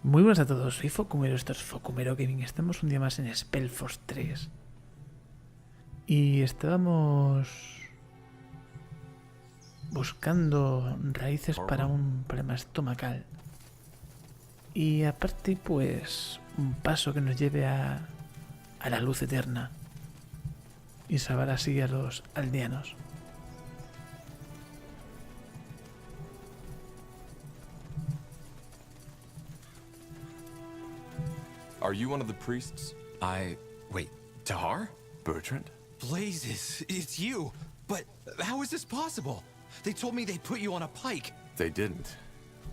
Muy buenas a todos, soy Focumero, esto es Focumero Gaming. Estamos un día más en Spellforce 3. Y estábamos buscando raíces para un problema estomacal. Y aparte, pues, un paso que nos lleve a la luz eterna. Y salvar así a los aldeanos. Are you one of the priests? Wait, TAHAR? Bertrand? Blazes, it's you! But how is this possible? They told me they put you on a pike. They didn't.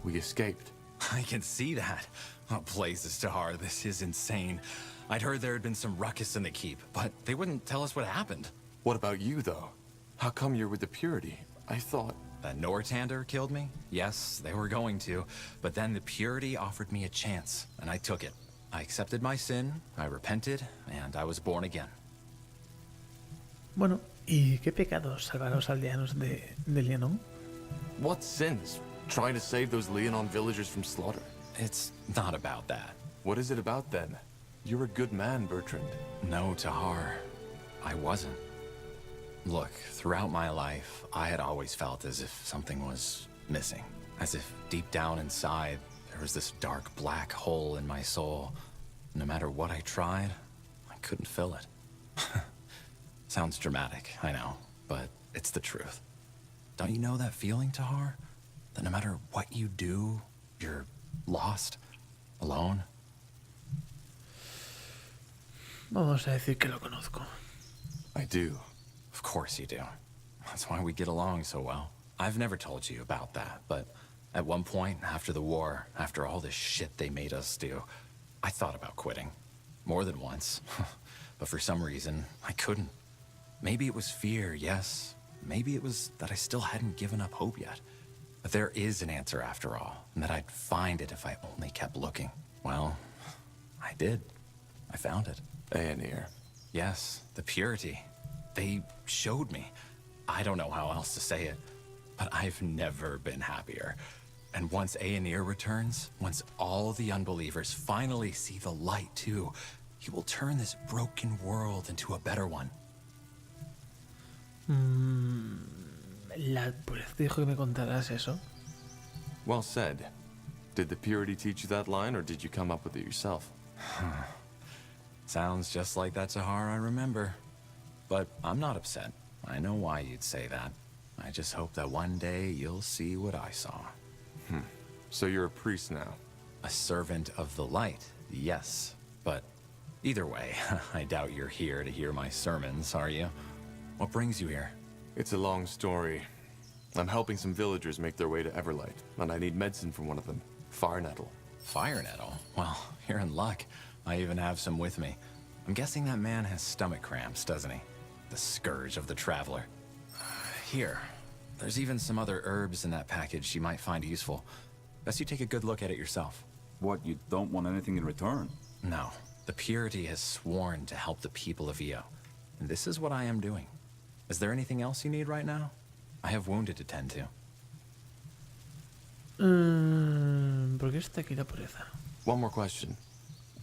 We escaped. I can see that. Oh, Blazes, TAHAR, this is insane. I'd heard there had been some ruckus in the keep, but they wouldn't tell us what happened. What about you, though? How come you're with the Purity? I thought... That Nortander killed me? Yes, they were going to. But then the Purity offered me a chance, and I took it. I accepted my sin, I repented, and I was born again. Bueno, ¿y qué pecados salvar a los aldeanos de Leonon? What sins? Trying to save those Leonon villagers from slaughter? It's not about that. What is it about, then? You're a good man, Bertrand. No, TAHAR, I wasn't. Look, throughout my life, I had always felt as if something was missing. As if deep down inside, there was this dark black hole in my soul. No matter what I tried, I couldn't fill it. Sounds dramatic, I know, but it's the truth. Don't you know that feeling, TAHAR? That no matter what you do, you're lost, alone? Vamos a decir que lo conozco. I do. Of course you do. That's why we get along so well. I've never told you about that, but at one point, after the war, after all this shit they made us do, I thought about quitting. More than once. But for some reason, I couldn't. Maybe it was fear, yes. Maybe it was that I still hadn't given up hope yet. But there is an answer after all, and that I'd find it if I only kept looking. Well, I did. I found it. Aenir. Yes, the Purity. They showed me. I don't know how else to say it, but I've never been happier. And once Aenir returns, once all the unbelievers finally see the light too, he will turn this broken world into a better one. La pureza te dijo que me contarás eso. Well said. Did the Purity teach you that line, or did you come up with it yourself? Sounds just like that TAHAR I remember. But I'm not upset. I know why you'd say that. I just hope that one day you'll see what I saw. So you're a priest now? A servant of the light, yes. But either way, I doubt you're here to hear my sermons, are you? What brings you here? It's a long story. I'm helping some villagers make their way to Everlight, and I need medicine from one of them. Fire nettle. Fire nettle? Well, you're in luck. I even have some with me. I'm guessing that man has stomach cramps, doesn't he? The scourge of the traveler. Here. There's even some other herbs in that package you might find useful. Best you take a good look at it yourself. What, you don't want anything in return? No. The Purity has sworn to help the people of Io. And this is what I am doing. Is there anything else you need right now? I have wounded to tend to. ¿Por qué está aquí la pureza? One more question.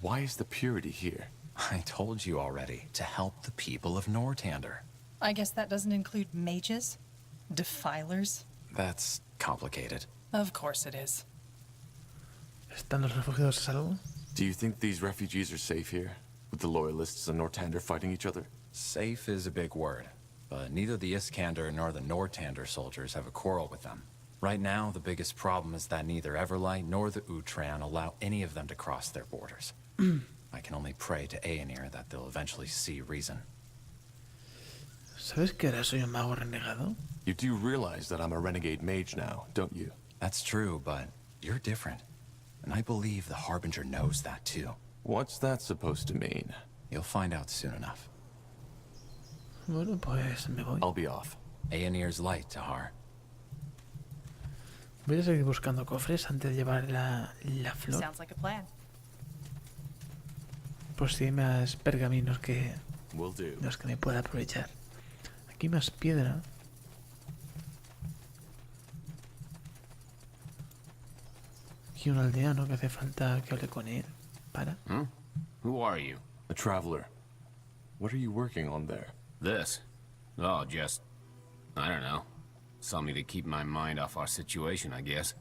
Why is the Purity here? I told you already, to help the people of Nortander. I guess that doesn't include mages? Defilers? That's complicated. Of course it is. ¿Están los refugiados a salvo? Do you think these refugees are safe here? With the Loyalists and Nortander fighting each other? Safe is a big word, but neither the Iskander nor the Nortander soldiers have a quarrel with them. Right now, the biggest problem is that neither Everlight nor the Utran allow any of them to cross their borders. I can only pray to Aenir that they'll eventually see reason. ¿Sabes que ahora soy un mago renegado? You do realize that I'm a renegade mage now, don't you? That's true, but you're different. And I believe the Harbinger knows that too. What's that supposed to mean? You'll find out soon enough. Bueno, pues me voy. I'll be off. Aenir's light, TAHAR. Voy a seguir buscando cofres antes de llevar la flor. Sounds like a plan. Por si hay más pergaminos que Will do. los que me pueda aprovechar. Aquí más piedra. Aquí un aldeano que hace falta que hable con él. Para. Who are you? A traveler. What are you working on there? This? Oh, just... I don't know. Something to keep my mind off our situation, I guess.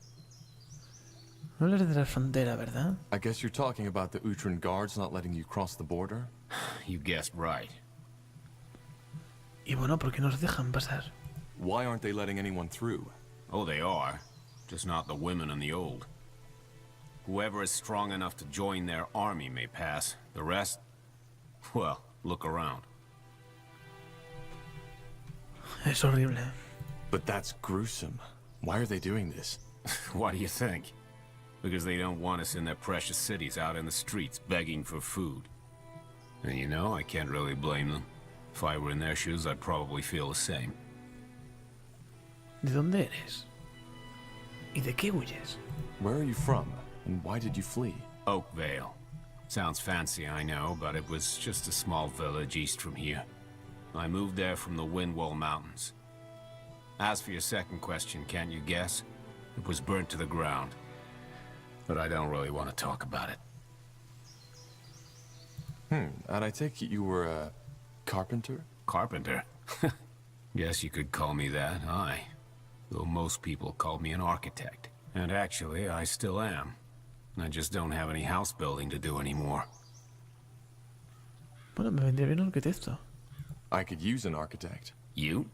No eres de la frontera, ¿verdad? I guess you're talking about the Utran guards not letting you cross the border? You guessed right. Y bueno, ¿por qué nos dejan pasar? Why aren't they letting anyone through? Oh, they are. Just not the women and the old. Whoever is strong enough to join their army may pass. The rest... well, look around. Es horrible. But that's gruesome. Why are they doing this? Why do you think? Because they don't want us in their precious cities out in the streets begging for food. And you know, I can't really blame them. If I were in their shoes, I'd probably feel the same. ¿De dónde eres? ¿Y de qué huyes? Where are you from? And why did you flee? Oakvale. Sounds fancy, I know, but it was just a small village east from here. I moved there from the Windwall Mountains. As for your second question, can't you guess? It was burnt to the ground. But I don't really want to talk about it. And I take it you were a carpenter? Carpenter? Guess you could call me that, aye. Though most people call me an architect. And actually, I still am. I just don't have any house building to do anymore. Bueno, me vendría bien un arquitecto. I could use an architect. You?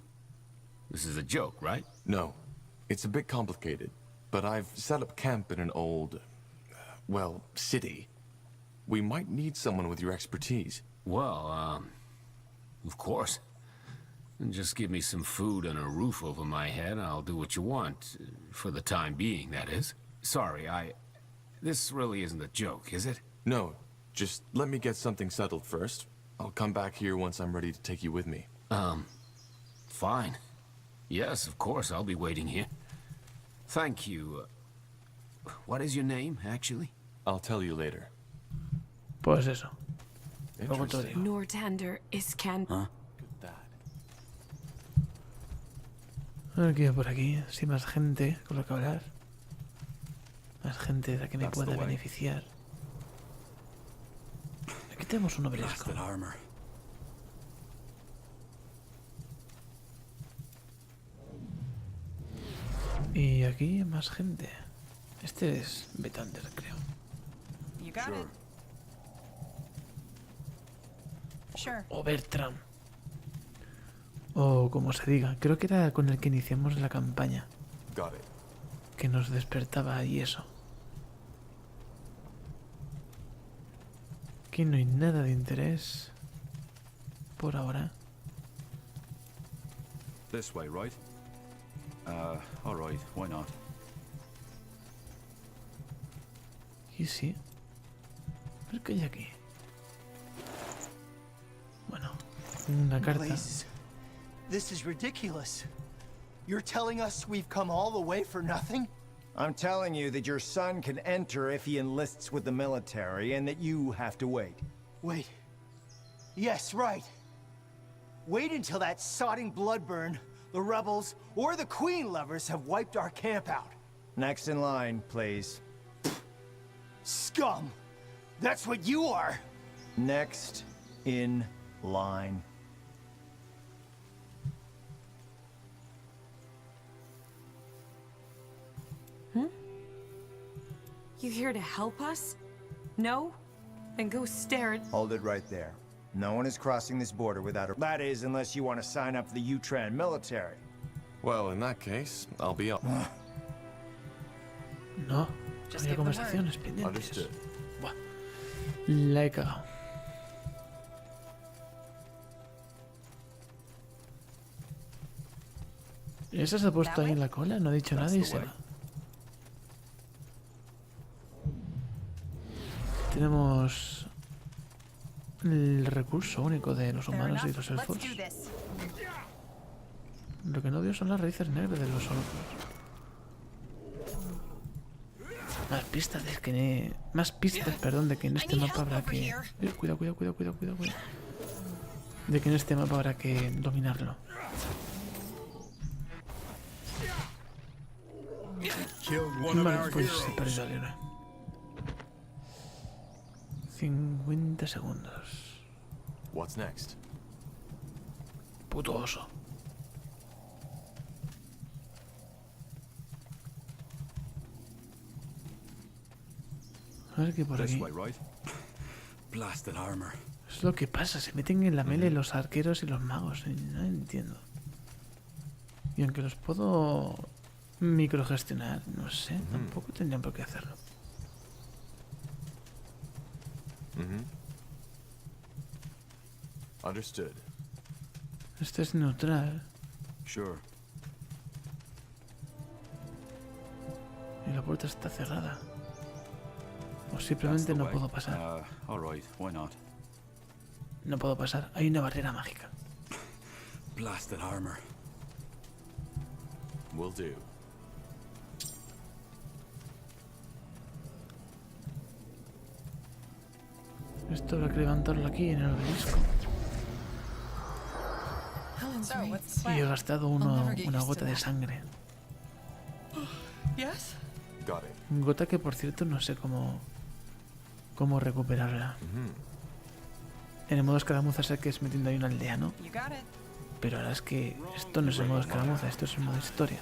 This is a joke, right? No, it's a bit complicated, but I've set up camp in an old, well, city. We might need someone with your expertise. Well, of course. And just give me some food and a roof over my head, I'll do what you want. For the time being, that is. Sorry, this really isn't a joke, is it? No, just let me get something settled first. I'll come back here once I'm ready to take you with me. Fine. Yes, of course, I'll be waiting here. Thank you. What is your name, actually? I'll tell you later. Pues eso. Luego te lo Interesting. digo. Nortander is can. Huh? A ver qué hay por aquí. Si más gente con lo que hablar. Más gente de la que me That's pueda the way. beneficiar. Aquí tenemos un obelisco. Blasted armor. Y aquí más gente. Este es Betander, creo. You got it? Sure. O Bertram. O como se diga. Creo que era con el que iniciamos la campaña. Got it. Que nos despertaba y eso. Aquí no hay nada de interés. Por ahora. This way, right? All right. Why not? Y sí. A ver qué hay aquí. Bueno, una carta. Blazes. This is ridiculous. You're telling us we've come all the way for nothing? I'm telling you that your son can enter if he enlists with the military, and that you have to wait. Wait. Yes, right. Wait until that sodding Bloodburn, the rebels, or the Queen lovers have wiped our camp out. Next in line, please. Scum! That's what you are! Next in line. You here to help us? No? Then go stare at... Hold it right there. No one is crossing this border without a... That is, unless you want to sign up for the Utran military. Well, in that case, I'll be up. No, Just había give the conversaciones pendientes. Understood. Buah, la he cagado. Esa se ha puesto ahí en la cola, no ha dicho nada y se va. Tenemos el recurso único de los Fair humanos y enough. los Let's elfos. do this. Lo que no veo son las raíces negras de los orcos. Más pistas de que más pistas, perdón, de que en este mapa habrá que... Cuidado, cuidado, cuidado, cuidado, cuidado, cuidado. De que en este mapa habrá que dominarlo. Vale, pues he perdido el héroe. 50 segundos. What's next? Puto oso. A ver qué por This aquí. way, right? Blasted armor. Es lo que pasa, se meten en la melee los arqueros y los magos. No entiendo. Y aunque los puedo microgestionar, no sé, tampoco tendrían por qué hacerlo. Understood. Este es neutral Sure. y la puerta está cerrada. O simplemente no puedo pasar. All right. Why not? No puedo pasar. Hay una barrera mágica. Blasted armor. Will do. Esto habrá que levantarlo aquí en el obelisco. So, what's the Y he plan? gastado una gota de sangre. Yes? Got it. Gota que, por cierto, no sé cómo recuperarla. En el modo escaramuza sé que es metiendo ahí un aldeano, You got it. pero ahora es que esto no es el modo escaramuza, esto es el modo historia.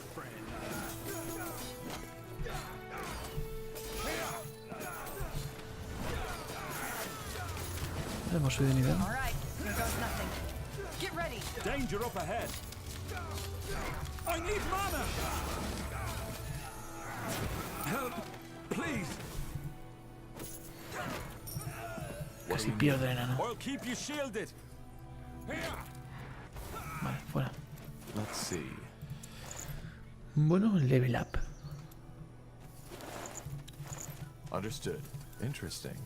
Hemos subido de nivel. All right. Here goes nothing. Get ready. Danger up ahead. I need mana. Help, please. Casi pierdo el enano. I'll keep you shielded. Vale, fuera. Let's see. Bueno, level up. Understood. Interesting.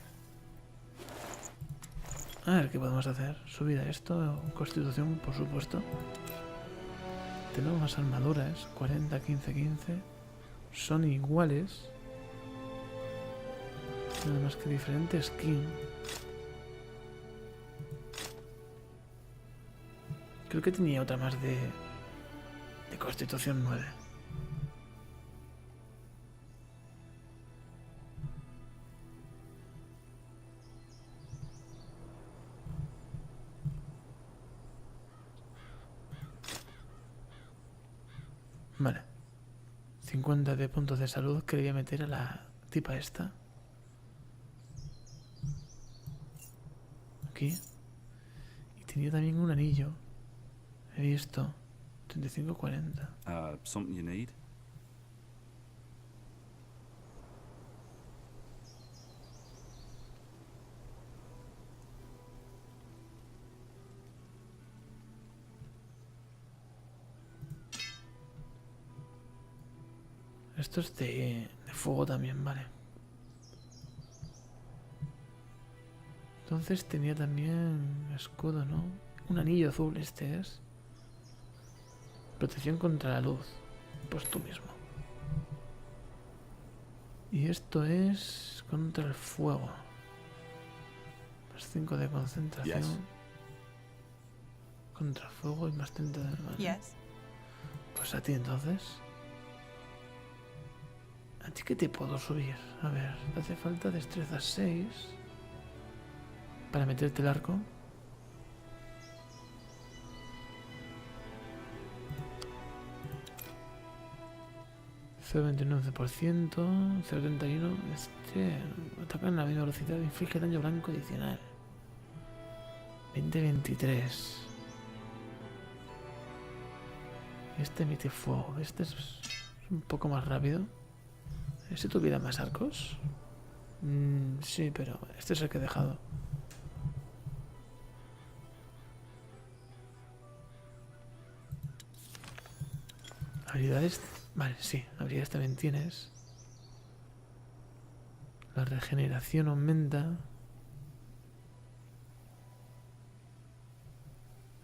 A ver qué podemos hacer. Subir a esto. Constitución, por supuesto. Tenemos más armaduras. 40, 15, 15. Son iguales. Nada más que diferente skin. Creo que tenía otra más de Constitución 9. Vale. 50 de puntos de salud que le voy a meter a la tipa esta. Aquí. Y tenía también un anillo. He visto. 35-40. Something you need? Esto es de fuego también, vale. Entonces tenía también escudo, ¿no? Un anillo azul, este es. Protección contra la luz. Pues tú mismo. Y esto es contra el fuego. Más 5 de concentración. Yes. Contra el fuego y más 30 de... Vale. Yes. Pues a ti entonces. ¿A ti qué te puedo subir? A ver, te hace falta destreza 6 para meterte el arco. ...0,29%... ...0,31... Este... ...ataca en la misma velocidad... ...inflige daño blanco adicional... ...20-23... Este emite fuego... Este es un poco más rápido... ¿Este tuviera más arcos? Sí, pero este es el que he dejado. Habilidades... Vale, sí, habilidades también tienes. La regeneración aumenta.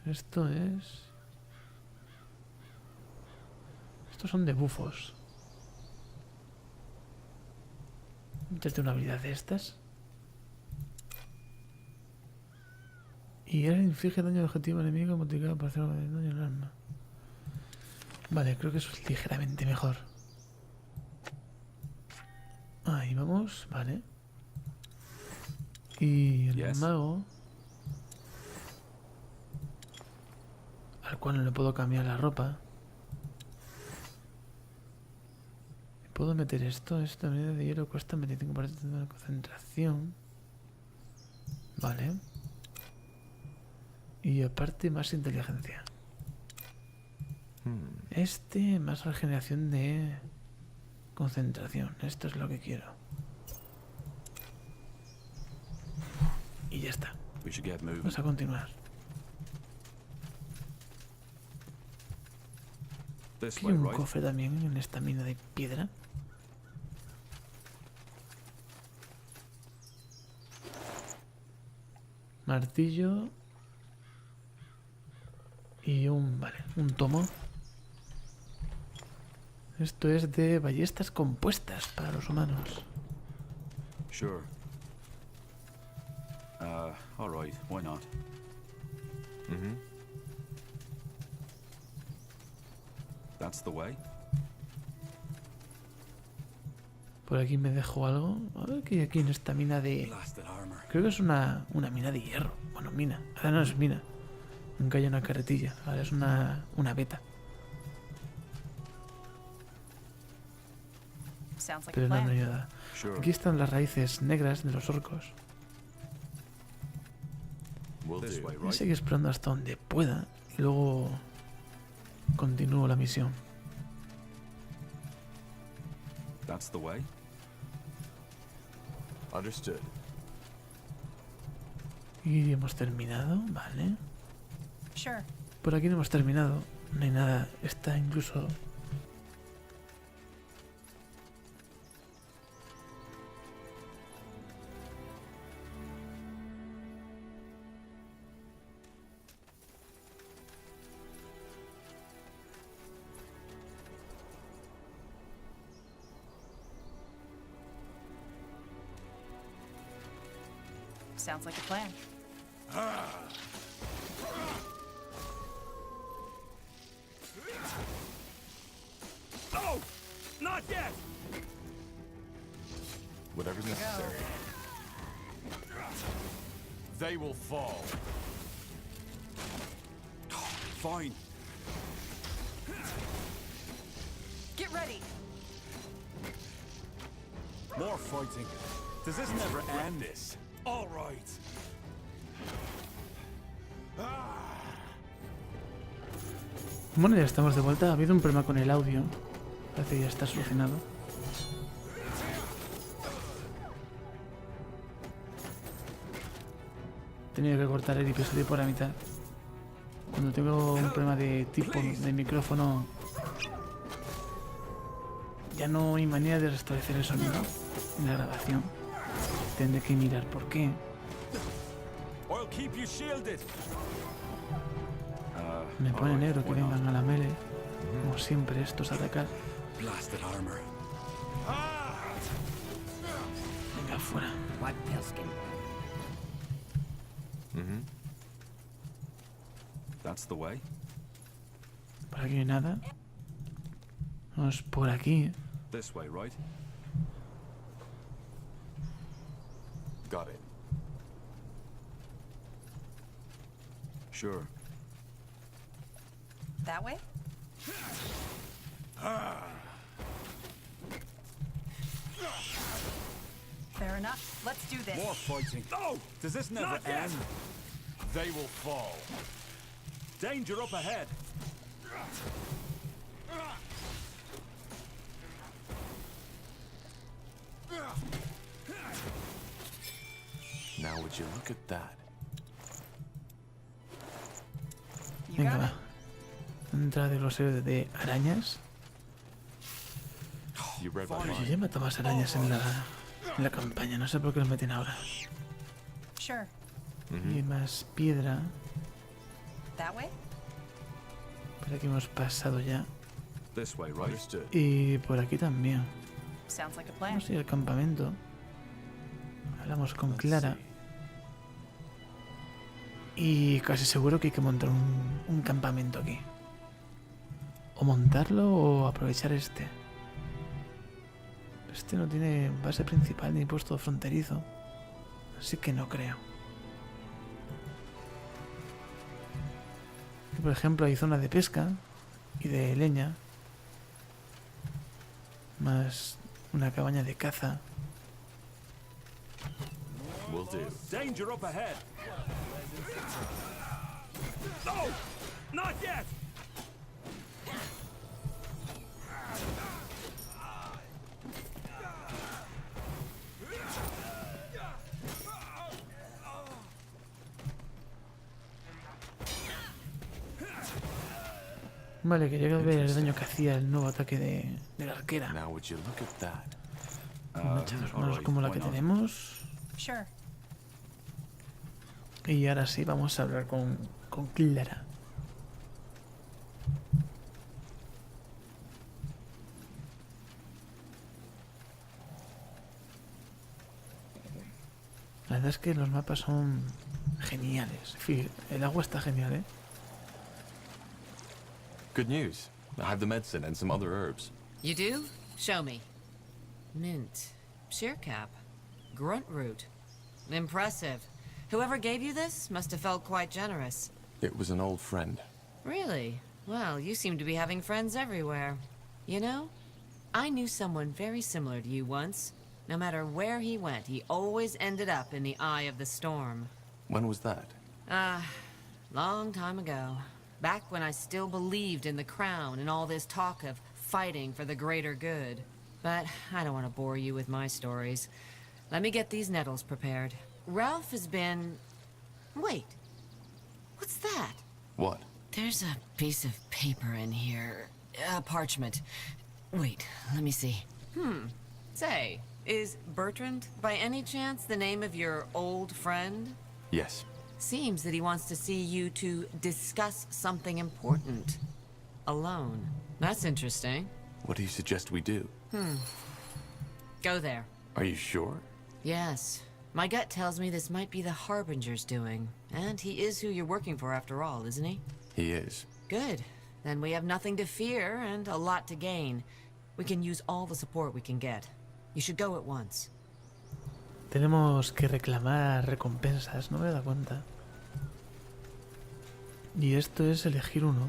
Esto es... Estos son de bufos. Métete una habilidad de estas. Y ahora inflige daño al objetivo enemigo multiplicado por 0 de daño al arma. Vale, creo que eso es ligeramente mejor. Ahí vamos, vale. Y el Yes. mago, al cual no le puedo cambiar la ropa. Puedo meter esto medida de hielo cuesta 25% de la concentración. Vale. Y aparte más inteligencia. Este más regeneración de concentración. Esto es lo que quiero. Y ya está. We should get moving. Vamos a continuar. This Aquí way, hay un right? cofre también en esta mina de piedra. Martillo. Y un tomo. Esto es de ballestas compuestas para los humanos. Sure. All right. Why not? That's the way. Por aquí me dejo algo. A ver qué hay aquí en esta mina de... Blasted armor. Creo que es una mina de hierro. Bueno, mina. Ahora no es mina. Nunca hay una carretilla. Ahora es una beta. Sounds like Pero a no plan. hay nada. Sure. Aquí están las raíces negras de los orcos. Will This do. way, Voy a right? seguir explorando hasta donde pueda. Y luego continúo la misión. That's the way. Understood. Y hemos terminado, vale. Sure. Por aquí no hemos terminado. No hay nada. Está incluso... Sounds like a plan. Oh! Not yet! Whatever's necessary. They will fall. Fine. Get ready. More fighting. Does this never end? This. All right. Bueno, ya estamos de vuelta. Ha habido un problema con el audio. Parece que ya está solucionado. He tenido que cortar el episodio por la mitad. Cuando tengo un problema de tipo de micrófono, ya no hay manera de restablecer el sonido en la grabación. Tendré que mirar por qué. I'll keep you shielded. Me pone alright, negro que why not? vengan a la melee. Como siempre, estos a atacar. Blasted armor. Venga, fuera. That's the way. Por aquí no hay nada. Vamos por aquí. This way, right? Got it. Sure. That way? Fair enough. Let's do this. More fighting. No! Does this never end? They will fall. Danger up ahead. Now would you look at that? You Venga, got va. it. Entra de glosario de arañas. You read my Pero yo mind. ya he matado más arañas en la campaña. No sé por qué los meten ahora. Sure. Y hay más piedra. That way? Por aquí hemos pasado ya. This way, right? Understood. Y por aquí también. Sounds like a plan. Vamos a ir al campamento. Hablamos con Clara. Y casi seguro que hay que montar un campamento aquí. O montarlo o aprovechar este. Este no tiene base principal ni puesto fronterizo, así que no creo. Aquí, por ejemplo, hay zona de pesca y de leña, más una cabaña de caza. Will do. Danger up ahead. No! Not yet! Vale, quería ver el daño que hacía el nuevo ataque de la arquera. Now would you look at that? Con hachazos malos como la que tenemos. Sure. Y ahora sí, vamos a hablar con Clara. La verdad es que los mapas son geniales. En fin, el agua está genial, ¿eh? Good news. I have the medicine and some other herbs. You do? Show me. Mint. Sheercap. Grunt root. Impressive. Whoever gave you this must have felt quite generous. It was an old friend. Really? Well, you seem to be having friends everywhere. You know, I knew someone very similar to you once. No matter where he went, he always ended up in the eye of the storm. When was that? Long time ago. Back when I still believed in the crown and all this talk of fighting for the greater good. But I don't want to bore you with my stories. Let me get these nettles prepared. Ralph has been... Wait. What's that? What? There's a piece of paper in here. Parchment. Wait, let me see. Say, is Bertrand by any chance the name of your old friend? Yes. Seems that he wants to see you to discuss something important. Alone. That's interesting. What do you suggest we do? Go there. Are you sure? Yes. My gut tells me this might be the Harbinger's doing. And he is who you're working for after all, isn't he? He is. Good. Then we have nothing to fear and a lot to gain. We can use all the support we can get. You should go at once. Tenemos que reclamar recompensas, no me he dado cuenta. Y esto es elegir uno.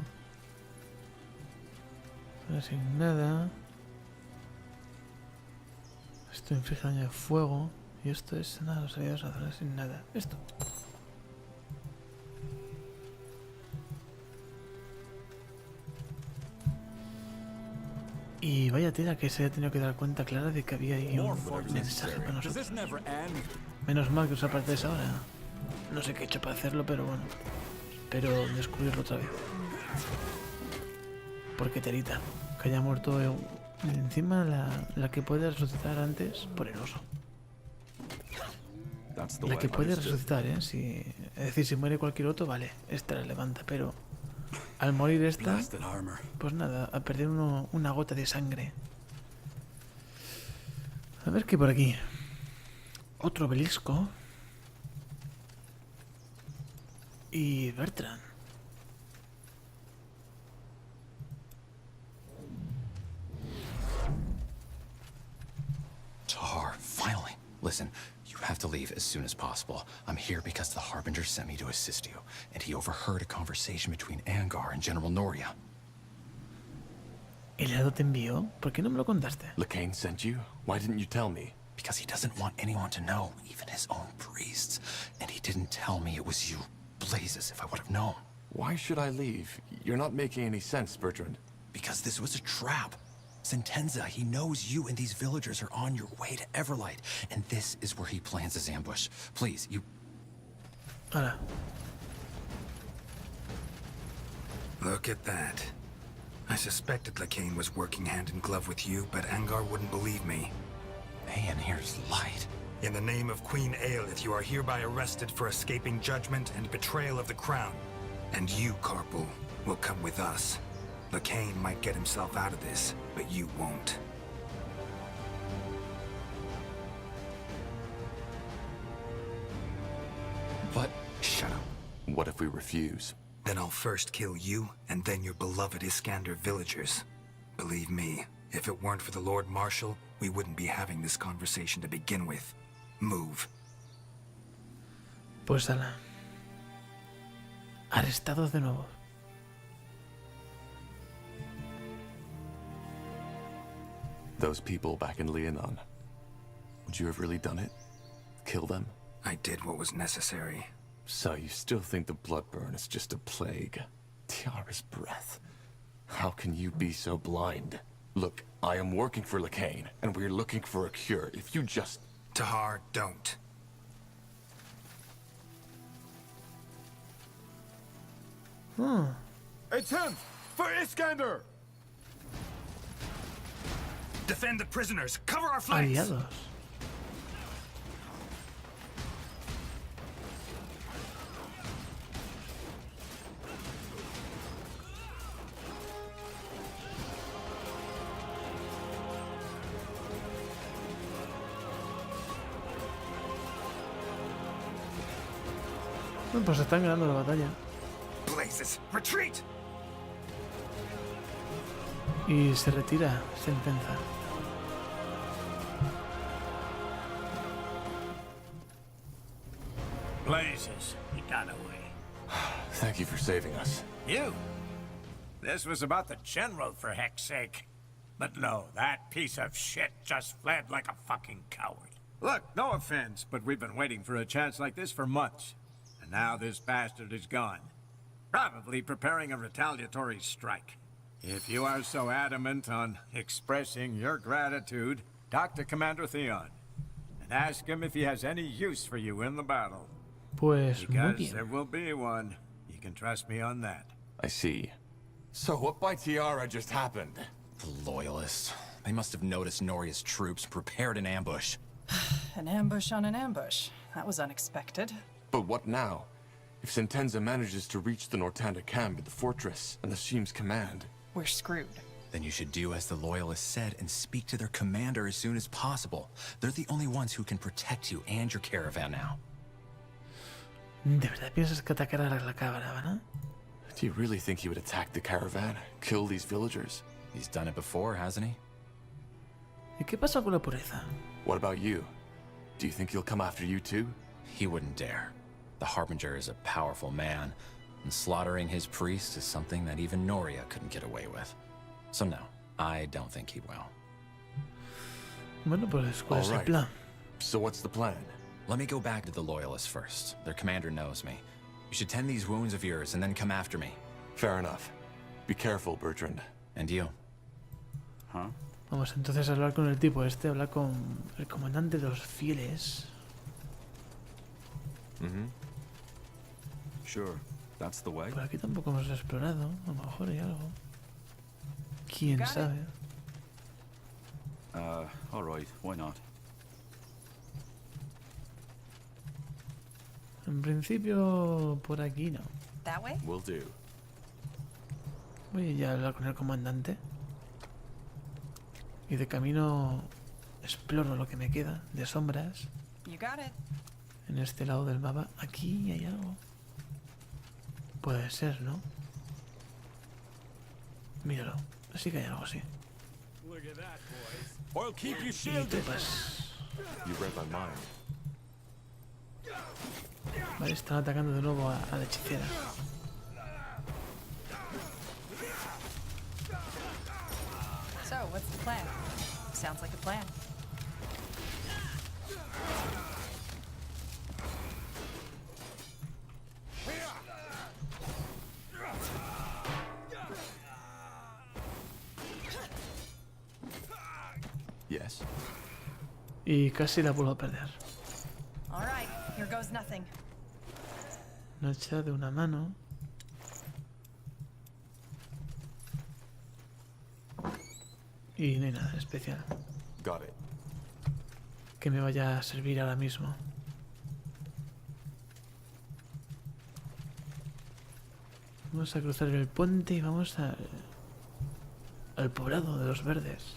Sin nada. Esto inflige daño de fuego. Y esto es nada, los aliados azules sin nada. Esto. Y vaya tela que se haya tenido que dar cuenta clara de que había ahí un mensaje para Does nosotros. this never end? Menos mal que os apartéis ahora. No sé qué he hecho para hacerlo, pero bueno. Espero descubrirlo otra vez. Porque telita. Que haya muerto encima la que puede resucitar antes por el oso. La que puede resucitar, ¿eh? Si, es decir, si muere cualquier otro, vale, esta la levanta, pero al morir esta, pues nada, a perder una gota de sangre. A ver qué hay por aquí. Otro obelisco. Y Bertrand. TAHAR, finally. Listen, you have to leave as soon as possible. I'm here because the Harbinger sent me to assist you, and he overheard a conversation between Angar and General Noria. ¿El helado te envió? ¿Por qué no me lo contaste? Lacane sent you? Why didn't you tell me? Because he doesn't want anyone to know, even his own priests. And he didn't tell me it was you. Blazes, if I would have known. Why should I leave? You're not making any sense, Bertrand. Because this was a trap. Sentenza, he knows you and these villagers are on your way to Everlight, and this is where he plans his ambush. Please, you... Ahora. Look at that. I suspected Lacane was working hand in glove with you, but Angar wouldn't believe me. Hey, and here's light. In the name of Queen Aelith, you are hereby arrested for escaping judgment and betrayal of the crown. And you, Carpal, will come with us. Lacane might get himself out of this, but you won't. But... shut up. What if we refuse? Then I'll first kill you, and then your beloved Iskander villagers. Believe me, if it weren't for the Lord Marshal, we wouldn't be having this conversation to begin with. Move. Pues ala. Arrestados de nuevo. Those people back in Leonon. Would you have really done it? Kill them? I did what was necessary. So you still think the Bloodburn is just a plague? Tiara's breath. How can you be so blind? Look, I am working for Lacane, and we're looking for a cure. If you just... Tahar, don't. It's him! For Iskander! Defend the prisoners! Cover our flanks! Aliados. Bueno, pues están ganando la batalla. Blazes, retreat! Y se retira Sentenza. Blazes, he got away. Thank you for saving us. You? This was about the general, for heck's sake. But no, that piece of shit just fled like a fucking coward. Look, no offense, but we've been waiting for a chance like this for months. And now this bastard is gone. Probably preparing a retaliatory strike. If you are so adamant on expressing your gratitude, talk to Commander Theon. And ask him if he has any use for you in the battle. Pues muy Because bien. there will be one. You can trust me on that. I see. So what by Tiara just happened? The Loyalists. They must have noticed Noria's troops prepared an ambush. An ambush on an ambush. That was unexpected. But what now? If Sentenza manages to reach the Nortanda camp at the fortress and assumes command... We're screwed. Then you should do as the Loyalists said and speak to their commander as soon as possible. They're the only ones who can protect you and your caravan now. ¿De verdad piensas que atacará a la caravana? Do you really think he would attack the caravan? Kill these villagers? He's done it before, hasn't he? ¿Y qué pasa con la pureza? What about you? Do you think he'll come after you too? He wouldn't dare. The Harbinger is a powerful man, and slaughtering his priest is something that even Noria couldn't get away with. So no, I don't think he will. Bueno, pues ¿cuál es el plan? So what's the plan? Let me go back to the Loyalists first. Their commander knows me. You should tend these wounds of yours and then come after me. Fair enough. Be careful, Bertrand. And you. Huh? Vamos entonces a hablar con el tipo este, hablar con el comandante de los fieles. Sure, that's the way. Por aquí tampoco hemos explorado, a lo mejor hay algo. ¿Quién sabe? Alright, why not? En principio, por aquí no. That way? Will do. Voy ya a hablar con el comandante. Y de camino exploro lo que me queda de sombras. You got it. En este lado del mapa. Aquí hay algo. Puede ser, ¿no? Míralo. Sí que hay algo así. Y tropas. You read my mind. Vale, están atacando de nuevo a la hechicera. So, what's the plan? Sounds like a plan. Yes. Y casi la vuelvo a perder. All right, here goes nothing. Una hacha de una mano. Y no hay nada especial Got it. que me vaya a servir ahora mismo. Vamos a cruzar el puente y vamos al poblado de los verdes.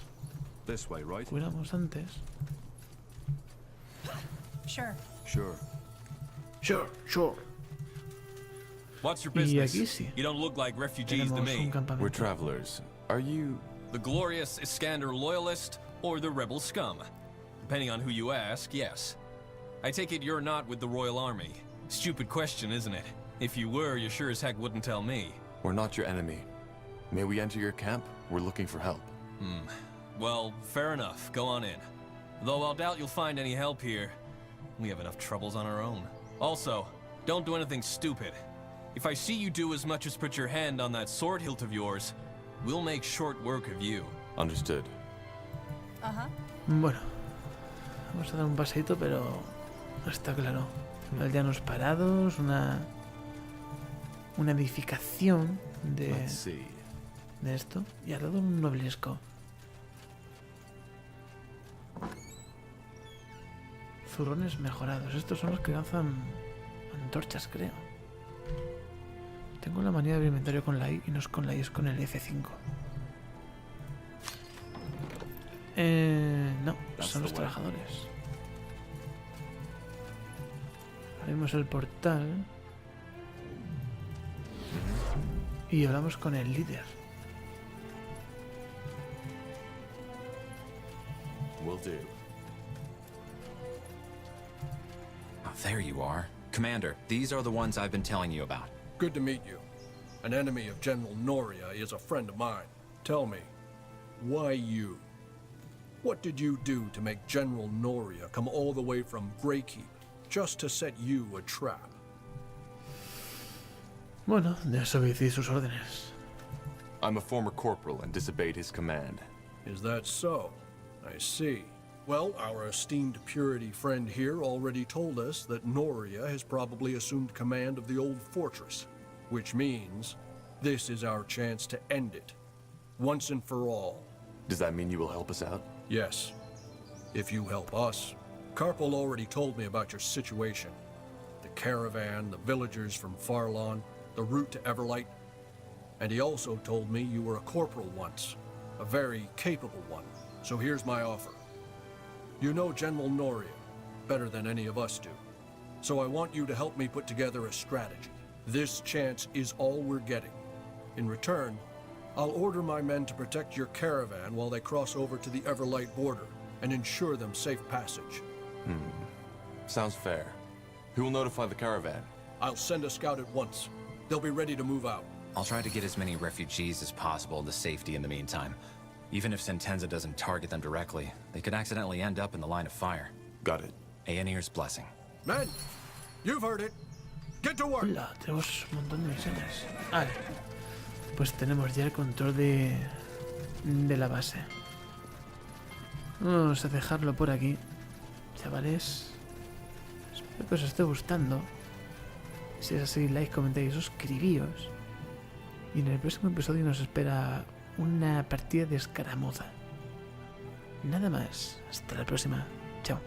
This way, right? Fuéramos antes. Sure. Sure. Sure, sure. What's your Y business? aquí sí. You don't look like refugees to Tenemos un me. campamento. We're travelers. Are you... The glorious Iskander loyalist or the rebel scum. Depending on who you ask, yes. I take it you're not with the Royal Army. Stupid question, isn't it? If you were, you sure as heck wouldn't tell me. We're not your enemy. May we enter your camp? We're looking for help. Well, fair enough. Go on in. Though I'll doubt you'll find any help here. We have enough troubles on our own. Also, don't do anything stupid. If I see you do as much as put your hand on that sword hilt of yours, we'll make short work of you. Understood. Bueno, vamos a dar un paseito, pero está claro. Aldeanos parados, una edificación de esto, y al lado un noblesco. Zurrones mejorados. Estos son los que lanzan antorchas, creo. Tengo la manía de abrir inventario con la I y no es con la I, es con el F5. No, son los trabajadores. Abrimos el portal y hablamos con el líder. Will do. Oh, there you are. Commander, these are the ones I've been telling you about. Good to meet you. An enemy of General Noria is a friend of mine. Tell me, why you? What did you do to make General Noria come all the way from Greykeep just to set you a trap? Bueno, desobedecí sus órdenes. I'm a former corporal and disobeyed his command. Is that so? I see. Well, our esteemed Purity friend here already told us that Noria has probably assumed command of the old fortress, which means this is our chance to end it, once and for all. Does that mean you will help us out? Yes, if you help us. Carpal already told me about your situation. The caravan, the villagers from Farlon, the route to Everlight. And he also told me you were a corporal once, a very capable one. So here's my offer. You know General Noria better than any of us do. So I want you to help me put together a strategy. This chance is all we're getting. In return, I'll order my men to protect your caravan while they cross over to the Everlight border and ensure them safe passage. Sounds fair. Who will notify the caravan? I'll send a scout at once. They'll be ready to move out. I'll try to get as many refugees as possible to safety in the meantime. Even if Sentenza doesn't target them directly, they could accidentally end up in the line of fire. Got it. Aenir's blessing. Men, you've heard it. Get to work. Hola, tenemos un montón de misiones. Vale. Pues tenemos ya el control de la base. Vamos a dejarlo por aquí, chavales. Espero que os esté gustando. Si es así, like, comentáis, suscribíos. Y en el próximo episodio nos espera una partida de escaramuza. Nada más. Hasta la próxima. Chao.